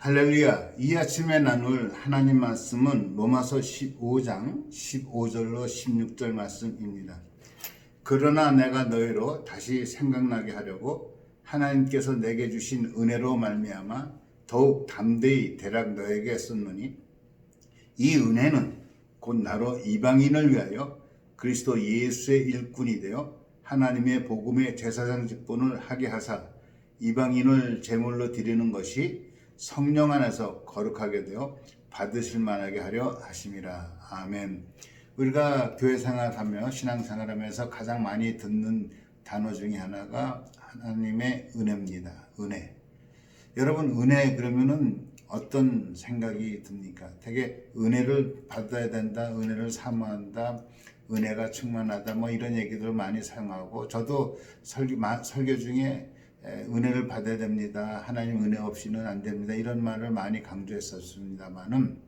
할렐루야. 이 아침에 나눌 하나님 말씀은 로마서 15장 15절로 16절 말씀입니다. 그러나 내가 너희로 다시 생각나게 하려고 하나님께서 내게 주신 은혜로 말미암아 더욱 담대히 대략 너에게 썼노니 이 은혜는 곧 나로 이방인을 위하여 그리스도 예수의 일꾼이 되어 하나님의 복음의 제사장 직분을 하게 하사 이방인을 제물로 드리는 것이 성령 안에서 거룩하게 되어 받으실 만하게 하려 하심이라. 아멘. 우리가 교회 생활하며 신앙생활하면서 가장 많이 듣는 단어 중에 하나가 하나님의 은혜입니다. 은혜. 여러분, 은혜 그러면은 어떤 생각이 듭니까? 되게 은혜를 받아야 된다, 은혜를 사모한다, 은혜가 충만하다, 뭐 이런 얘기들을 많이 사용하고, 저도 설교 중에 은혜를 받아야 됩니다, 하나님 은혜 없이는 안 됩니다, 이런 말을 많이 강조했었습니다만은,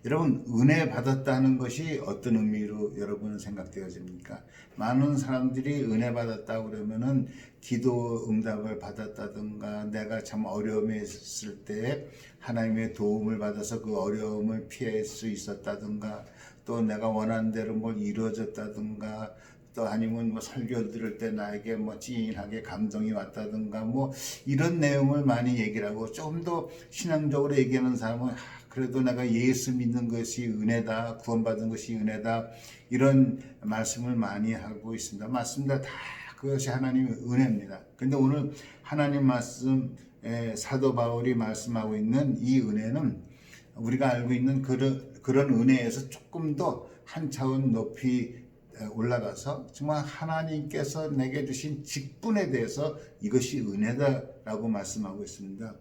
여러분, 은혜 받았다는 것이 어떤 의미로 여러분은 생각되어집니까? 많은 사람들이 은혜 받았다 그러면은 기도 응답을 받았다든가, 내가 참 어려움에 있을 때 하나님의 도움을 받아서 그 어려움을 피할 수 있었다든가, 또 내가 원하는 대로 뭘 이루어졌다든가, 또 아니면 뭐 설교 들을 때 나에게 뭐 찐하게 감동이 왔다든가, 뭐 이런 내용을 많이 얘기를 하고, 조금 더 신앙적으로 얘기하는 사람은 그래도 내가 예수 믿는 것이 은혜다, 구원받은 것이 은혜다, 이런 말씀을 많이 하고 있습니다. 맞습니다. 다 그것이 하나님의 은혜입니다. 그런데 오늘 하나님 말씀, 사도 바울이 말씀하고 있는 이 은혜는 우리가 알고 있는 그런 은혜에서 조금 더 한 차원 높이 올라가서 정말 하나님께서 내게 주신 직분에 대해서 이것이 은혜다라고 말씀하고 있습니다.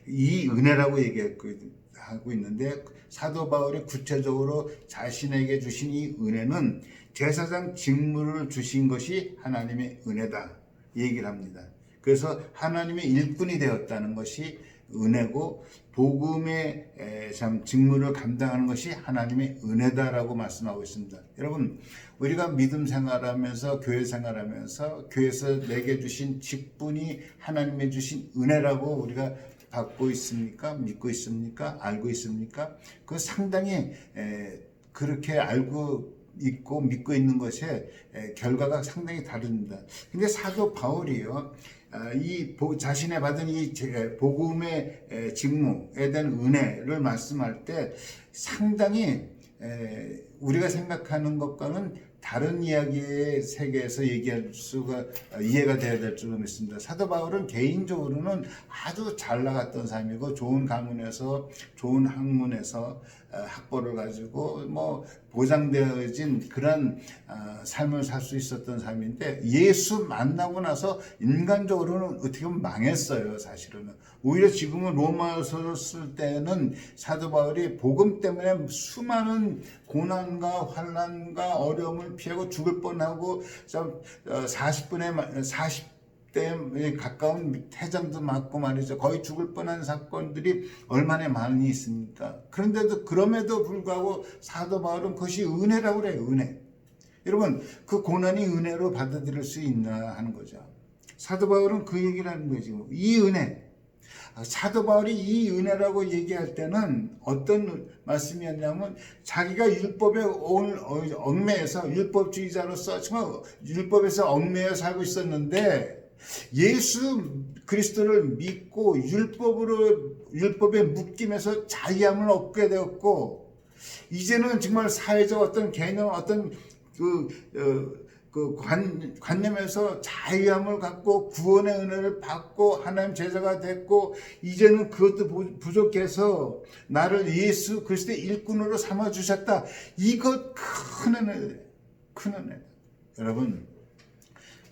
이 은혜라고 얘기하고 있는데, 사도 바울이 구체적으로 자신에게 주신 이 은혜는 제사장 직무를 주신 것이 하나님의 은혜다 얘기를 합니다. 그래서 하나님의 일꾼이 되었다는 것이 은혜고, 복음의 직무를 감당하는 것이 하나님의 은혜다라고 말씀하고 있습니다. 여러분, 우리가 믿음 생활하면서, 교회 생활하면서 교회에서 내게 주신 직분이 하나님의 주신 은혜라고 우리가 받고 있습니까? 믿고 있습니까? 알고 있습니까? 그 상당히 그렇게 알고 있고 믿고 있는 것의 결과가 상당히 다릅니다. 근데 사도 바울이요, 이 자신의 받은 이 복음의 직무에 대한 은혜를 말씀할 때 상당히 우리가 생각하는 것과는 다른 이야기의 세계에서 얘기할 수가 이해가 돼야 될 줄 믿습니다. 사도 바울은 개인적으로는 아주 잘 나갔던 사람이고, 좋은 가문에서, 좋은 학문에서 학벌을 가지고 뭐 보장되어진 그런 삶을 살 수 있었던 사람인데, 예수 만나고 나서 인간적으로는 어떻게 보면 망했어요. 사실은 오히려 지금은 로마서를 쓸 때는 사도 바울이 복음 때문에 수많은 고난과 환난과 어려움을 피하고 죽을 뻔하고 40대에 가까운 태장도 맞고 말이죠. 거의 죽을 뻔한 사건들이 얼마나 많이 있습니까? 그럼에도 불구하고 사도 바울은 그것이 은혜라고 그래요. 은혜. 여러분, 그 고난이 은혜로 받아들일 수 있나 하는 거죠. 사도 바울은 그 얘기를 하는 거죠. 이 은혜. 사도 바울이 이 은혜라고 얘기할 때는 어떤 말씀이었냐면, 자기가 율법에 얽매여서 율법주의자로서 정말 율법에서 얽매여 살고 있었는데, 예수 그리스도를 믿고 율법의 묶임에서 자유함을 얻게 되었고, 이제는 정말 사회적 어떤 개념, 어떤 관념에서 자유함을 갖고 구원의 은혜를 받고 하나님 제자가 됐고, 이제는 그것도 부족해서 나를 예수 그리스도의 일꾼으로 삼아주셨다. 이것 큰 은혜다. 큰 은혜다. 여러분,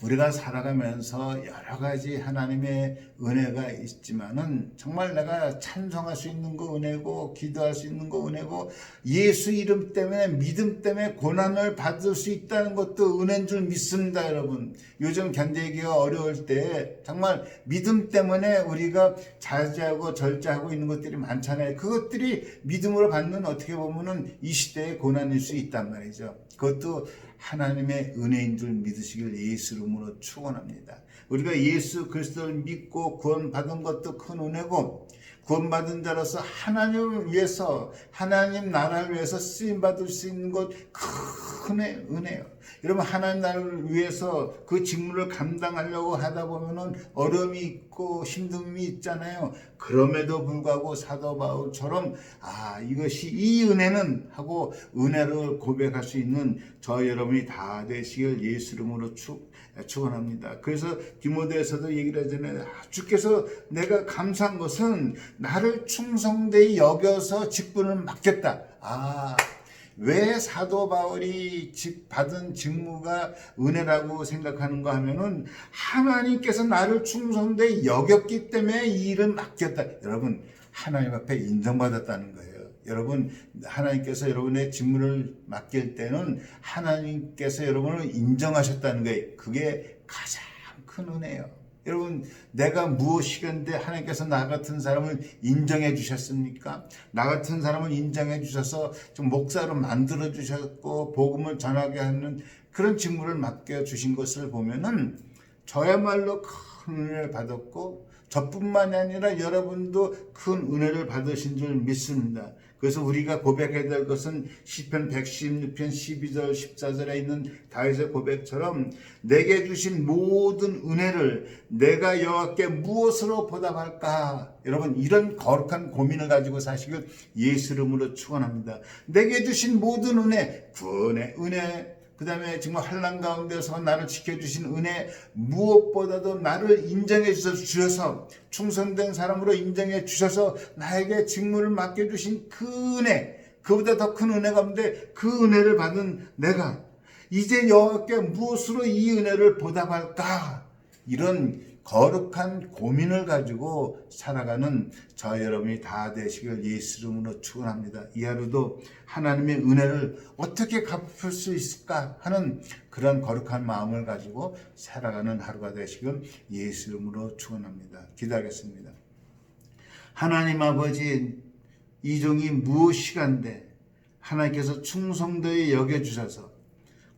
우리가 살아가면서 여러 가지 하나님의 은혜가 있지만은, 정말 내가 찬송할 수 있는 거 은혜고, 기도할 수 있는 거 은혜고, 예수 이름 때문에, 믿음 때문에 고난을 받을 수 있다는 것도 은혜인 줄 믿습니다. 여러분, 요즘 견디기가 어려울 때 정말 믿음 때문에 우리가 자제하고 절제하고 있는 것들이 많잖아요. 그것들이 믿음으로 받는, 어떻게 보면은 이 시대의 고난일 수 있단 말이죠. 그것도 하나님의 은혜인 줄 믿으시길 예수 이름으로 축원합니다. 우리가 예수 그리스도를 믿고 구원받은 것도 큰 은혜고, 구원받은 자로서 하나님을 위해서, 하나님 나라를 위해서 쓰임받을 수 있는 것 큰 은혜예요. 여러분, 하나님 나라를 위해서 그 직무를 감당하려고 하다 보면은 어려움이 있고 힘듦이 있잖아요. 그럼에도 불구하고 사도 바울처럼 이것이 이 은혜는 하고 은혜를 고백할 수 있는 저 여러분이 다 되시길 예수 이름으로 축원합니다. 그래서 디모데에서도 얘기를 하잖아요. 주께서 내가 감사한 것은 나를 충성되이 여겨서 직분을 맡겼다. 왜 사도 바울이 받은 직무가 은혜라고 생각하는가 하면은 하나님께서 나를 충성되이 여겼기 때문에 이 일을 맡겼다. 여러분, 하나님 앞에 인정받았다는 거예요. 여러분, 하나님께서 여러분의 직무를 맡길 때는 하나님께서 여러분을 인정하셨다는 거예요. 그게 가장 큰 은혜예요. 여러분, 내가 무엇이건데 하나님께서 나 같은 사람을 인정해 주셨습니까? 나 같은 사람을 인정해 주셔서 좀 목사로 만들어 주셨고 복음을 전하게 하는 그런 직무를 맡겨 주신 것을 보면은 저야말로 큰 은혜를 받았고 저뿐만이 아니라 여러분도 큰 은혜를 받으신 줄 믿습니다. 그래서 우리가 고백해야 될 것은 시편 116편 12절 14절에 있는 다윗의 고백처럼 내게 주신 모든 은혜를 내가 여호와께 무엇으로 보답할까? 여러분, 이런 거룩한 고민을 가지고 사시길 예수 이름으로 축원합니다. 내게 주신 모든 은혜, 구원의 은혜, 그 다음에 정말 환난 가운데서 나를 지켜주신 은혜, 무엇보다도 나를 인정해 주셔서 충성된 사람으로 인정해 주셔서 나에게 직무를 맡겨주신 그 은혜, 그보다 더 큰 은혜가 없는데 그 은혜를 받은 내가 이제 여호와께 무엇으로 이 은혜를 보답할까? 이런 거룩한 고민을 가지고 살아가는 저 여러분이 다 되시길 예수 이름으로 축원합니다. 이 하루도 하나님의 은혜를 어떻게 갚을 수 있을까 하는 그런 거룩한 마음을 가지고 살아가는 하루가 되시길 예수 이름으로 축원합니다. 기도하겠습니다. 하나님 아버지, 이 종이 무엇이간데 하나님께서 충성되이 여겨주셔서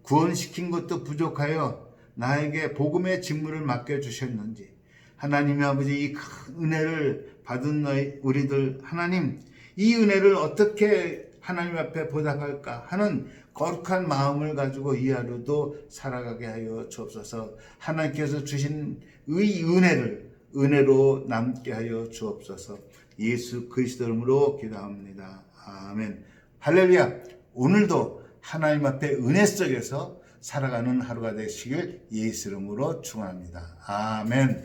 구원시킨 것도 부족하여 나에게 복음의 직무를 맡겨주셨는지, 하나님의 아버지, 이 큰 은혜를 받은 우리들, 하나님, 이 은혜를 어떻게 하나님 앞에 보답할까 하는 거룩한 마음을 가지고 이 하루도 살아가게 하여 주옵소서. 하나님께서 주신 의 은혜를 은혜로 남게 하여 주옵소서. 예수 그리스도 이름으로 기도합니다. 아멘. 할렐루야. 오늘도 하나님 앞에 은혜 속에서 살아가는 하루가 되시길 예수 이름으로 축원합니다. 아멘.